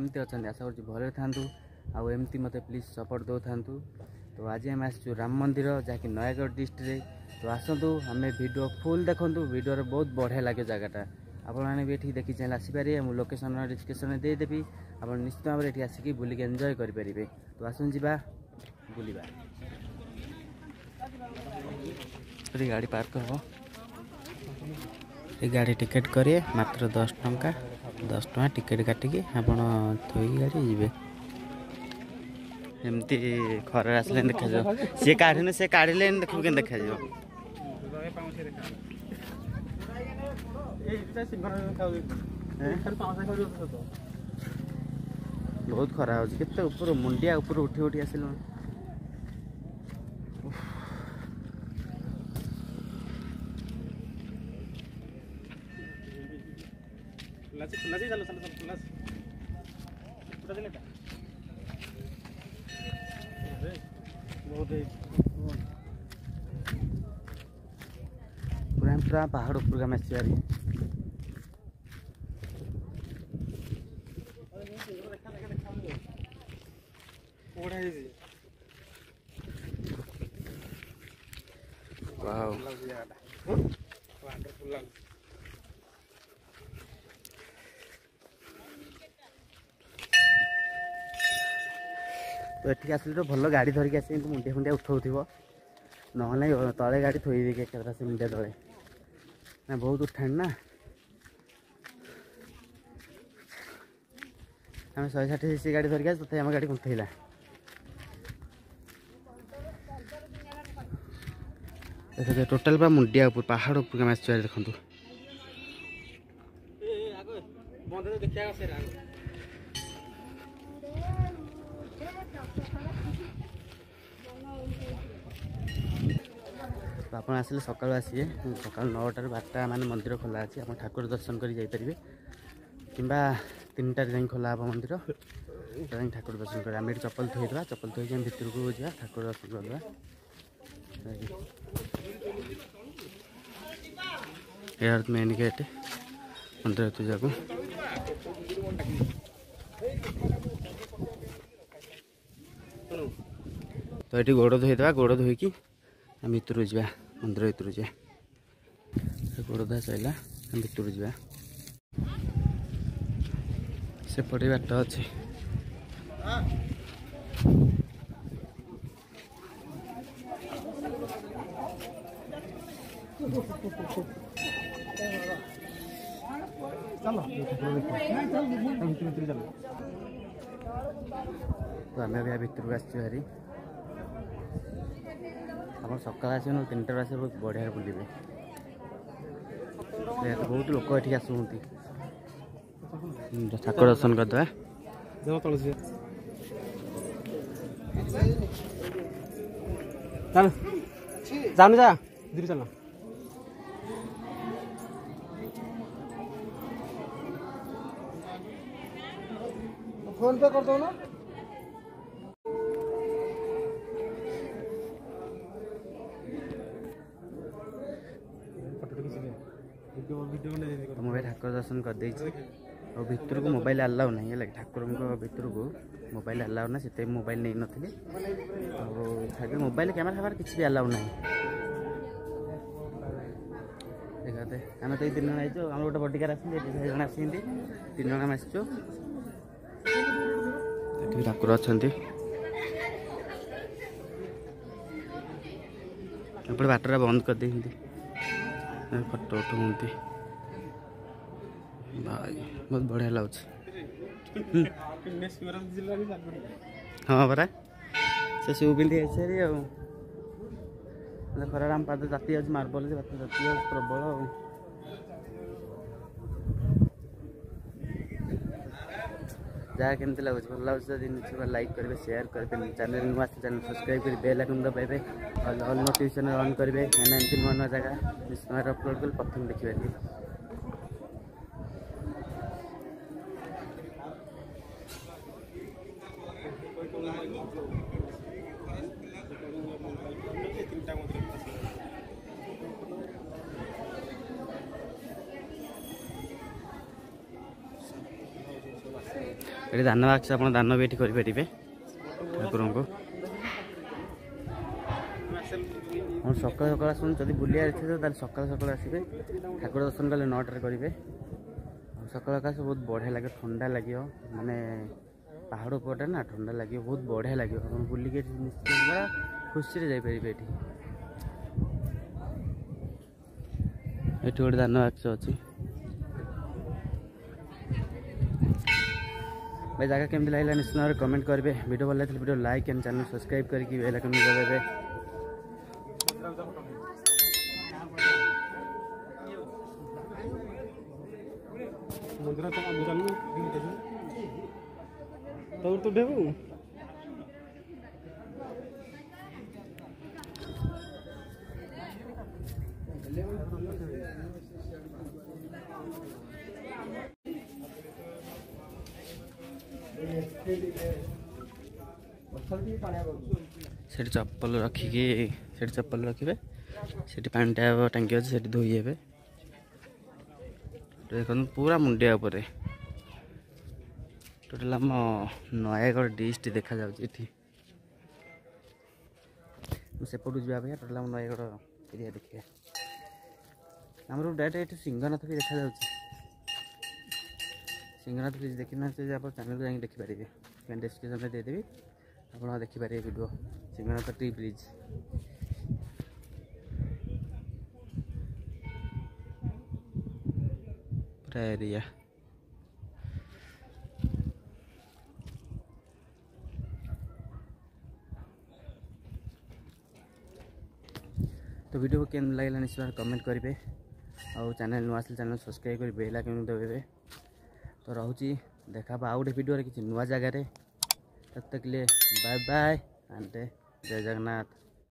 केमती अच्छा आशा कर भले था आमती मत प्लीज सपोर्ट दो था। तो आज आम आसचु राम मंदिर जहाँकि नयागढ़ डिस्ट्रिक्ट। तो आसतु आम वीडियो फुल देखु वीडियो बहुत बढ़िया लगे जगटा आपने भी ये देखी चाहिए आसीपारे मुझे लोकेशन डिस्क्रिप्शन देदेवी आप निश्चित भाव में ये आसिक बुलिक एंजॉय करेंगे। तो आसन जा बुलवा गाड़ी पार्क हम ये गाड़ी टिकेट करेंगे मात्र 10 टंका 10 टंका टिकेट काटिकी आप थोड़ी गाड़ी जी एमती खर आसले देखा सी काढ़ने से काढ़ले देखो के देखा बहुत खरा हो मुंडिया ऊपर उठी उठी आसिल पूरा पहाड़ ऊपर का आसबारी तो ये आसिले तो भल गाड़ी धरिक आस मुंडिया फुंडिया उठाऊ ना तले गाड़ी थोड़ी देखे एक से मुंडिया तले ना बहुत उठाण ना आम 160 सीसी गाड़ी धरिक आस आम गाड़ी कुंठेला देखो टोटाल पूरा मुंडिया ऊपर पहाड़ ऊपर आम आस देखो तो आप आसिले सकाल आसिए सकाल 9टार 12टा मान मंदिर खोला अच्छे आप ठाकुर दर्शन कर जापरेंगे कि 3टार जा खोला हम मंदिर तो ठाकुर दर्शन कर आम चप्पल थोड़ा चप्पल थोड़ी आम भितर को जा ठाकुर दर्शन करवा यार मेन गेट मंदिर पूजा को तो ये गोड़ धोईदे गोड़ धोईकी आम भितर जा मंदिर भितर जा गोड़ धोआ सरला आम भितर जा सेपटे बाट अच्छे तो आम भी भितर को आसरी आप सकाल आस 3टार आस बहुत बढ़िया बुले बहुत लोक ये आसुँच ठाकुर दर्शन करदे जान जा धीरे चल फोन पे कर दो ना मुझे ठाकुर दर्शन कर और भितर को मोबाइल अलाउ नहीं है ठाकुर भितर को मोबाइल अलाउ ना से मोबाइल नहीं नथी और मोबाइल कैमेरा फैमरा किसी भी अलाउ नहीं देखते आम तो 3 जन आई आम गोटे बडिकार आस 6 जन आस 3 जन आस ठाकुर अच्छा बाटर बंद कर दी फटो उठाते भाई बहुत बढ़िया लगे हाँ परा से शू पिंधि आसरी खरार आम पाद जाती आज मार्बल जाती प्रबल जहाँ केमती लगुच भल लगे लाइक करेंगे शेयर करेंगे चैनल नुआ चैनल सब्सक्राइब कर बेल आइकन दबाइबे ऑल नोटिफिकेशन ऑन करेंगे एमती नुआ नुआ जगह निश्चित अपलोड कर प्रथम देखिए। ये दान बाक्स आप दान भी ये करेंगे ठाकुर को हम सकाल सकाल आसन जब बुलिया तो सकाल सकाल आसवे ठाकुर दर्शन कले 9टार करेंगे सकाल आकाश बहुत बढ़िया लगे ठंडा लगे माने पहाड़ उपरटा ना ठंडा लगे बहुत बढ़िया लगे बुलिक निश्चित पूरा खुशी जापर ये गोटे दान बाक्स अच्छी भाई जगह केमती लगे निश्चित भाव कमेंट करेंगे वीडियो भल लगे video like and channel subscribe करके बेल आइकन दबाइबे तो देबू से चप्पल रखिकी से चप्पल रखिए से पानी टैप टांकी अच्छे से धोई देख पूरा मुंडिया उपर टोटाल आम नयागढ़ डिस्ट्रिक्ट देखा जाऊँगी सेपटू जा टोटाल आम नयागढ़ एरिया देखिए आम डायरेक्ट ये सिंहनाथ भी देखा जाऊँगी सिंहनाथ ब्रिज देखी ना आप चैनल को जाकि देखिपारे डिस्क्रिप्शन में देदेवी आप देखिपारे वीडियो सिंहनाथ टी ब्रिज पूरा एरिया तो वीडियो को केम लगे निश्चय कमेंट करेंगे और चैनल नुआ चैनल सब्सक्राइब कर बेल आइकन दबाइबे तो रोची देखा आउ गोटे वीडियो किसी नुआ जगार तब तक लिए बाय बाय एंड जय जगन्नाथ।